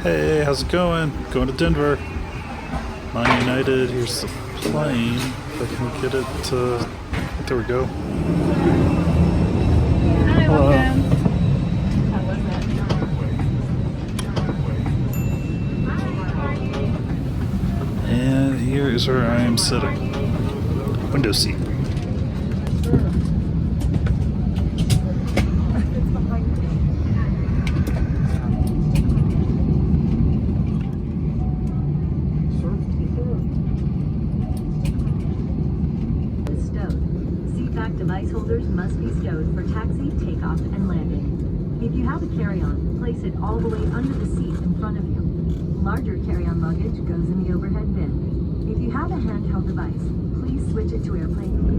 Hey, how's it going? Going to Denver. Non-United. Here's the plane. If I can get it to... There we go. Hi, Hello. welcome. How was it? And here is where I am sitting. Window seat. Seatback device holders must be stowed for taxi, takeoff, and landing. If you have a carry-on, place it all the way under the seat in front of you. Larger carry-on luggage goes in the overhead bin. If you have a handheld device, please switch it to airplane mode.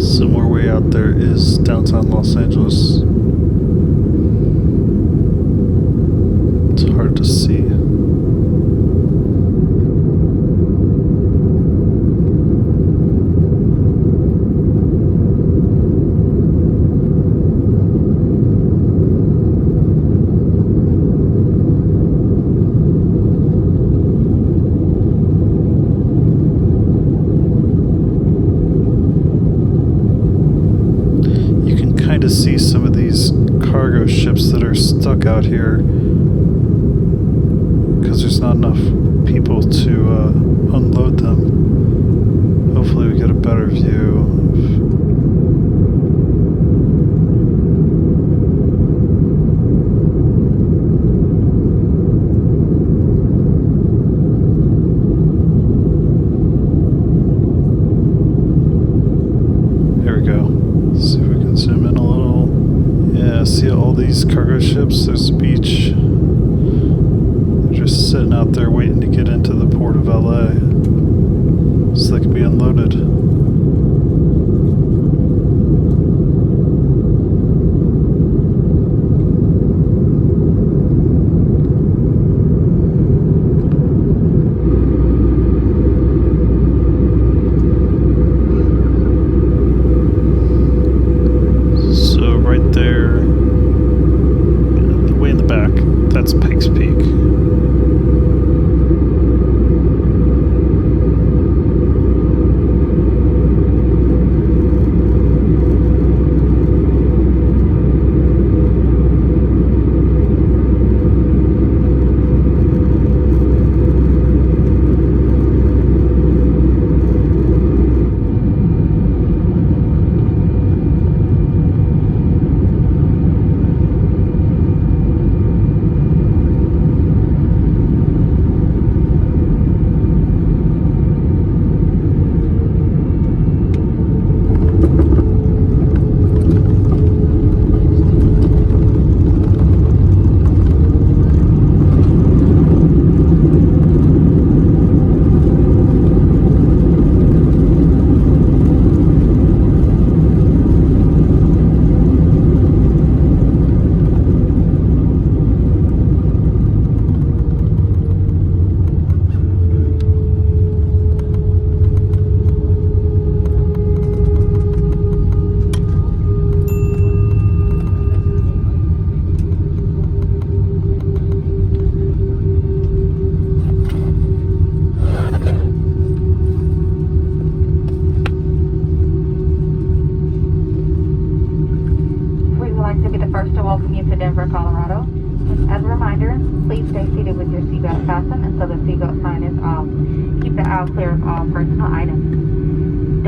Somewhere way out there is downtown Los Angeles. It's hard to see. To see some of these cargo ships that are stuck out here because there's not enough people to unload them. Hopefully we get a better view. There we go. Let's see if we can zoom in a little. Yeah, see all these cargo ships? There's the beach. They're just sitting out there waiting to get into the port of LA so they can be unloaded. That's Pikes Peak.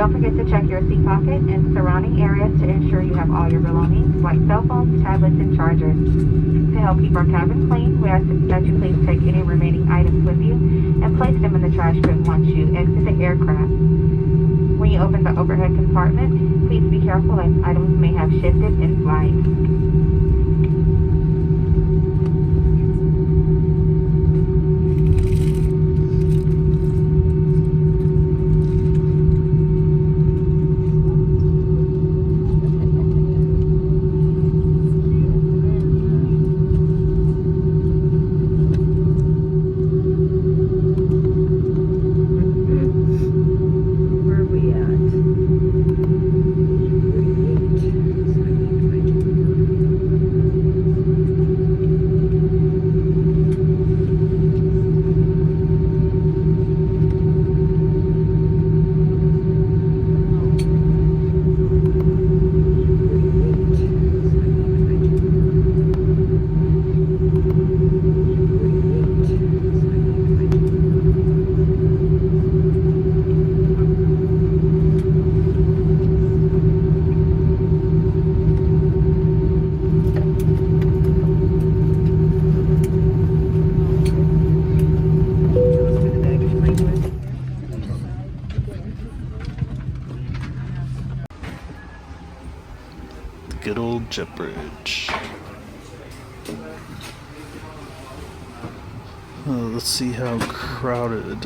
Don't forget to check your seat pocket and surrounding areas to ensure you have all your belongings, like cell phones, tablets, and chargers. To help keep our cabin clean, we ask that you please take any remaining items with you and place them in the trash bin once you exit the aircraft. When you open the overhead compartment, please be careful as items may have shifted in flight. Where are we at? Good old jet bridge. Let's see how crowded.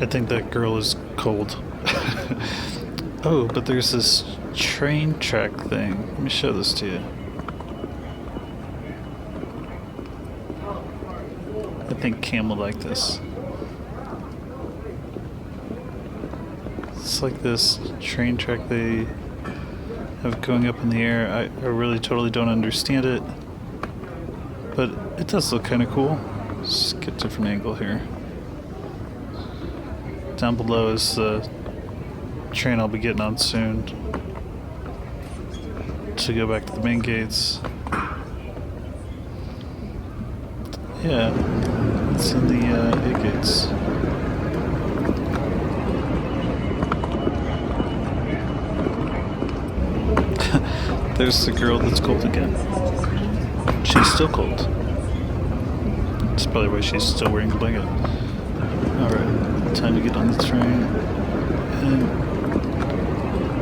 I think that girl is cold. Oh, but there's this train track thing. Let me show this to you. I think Cam will like this. It's like this train track they have going up in the air. I really totally don't understand it, but it does look kind of cool. Let's get a different angle here. Down below is the train I'll be getting on soon to go back to the main gates. Yeah, it's in the A gates. There's the girl that's cold again. She's still cold. That's probably why she's still wearing a blanket. Alright, time to get on the train. And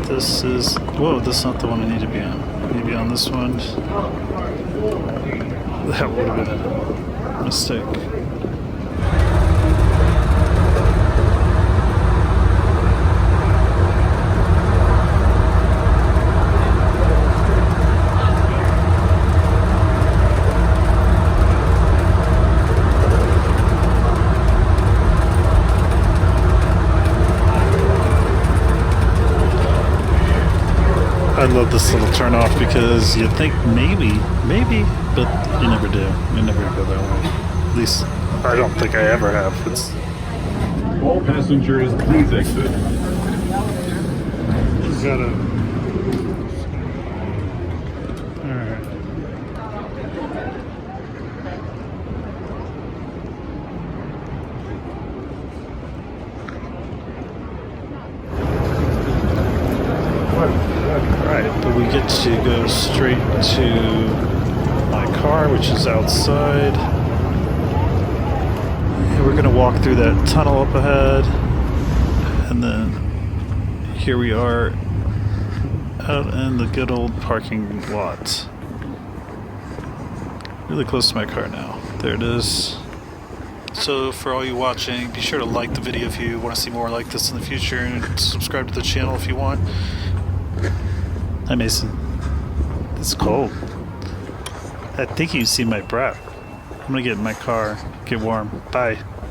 this is... Whoa, this is not the one I need to be on. Maybe on this one. That would have been a mistake. I love this little turn off because you think maybe, but you never do. You never go that way. At least I don't think I ever have. It's All passengers, please exit. you gotta. All right. Alright, but we get to go straight to my car, which is outside. And we're going to walk through that tunnel up ahead. And then here we are out in the good old parking lot. Really close to my car now. There it is. So for all you watching, be sure to like the video if you want to see more like this in the future, and subscribe to the channel if you want. Hi Mason. It's cold. I think you see my breath. I'm gonna get in my car, get warm. Bye.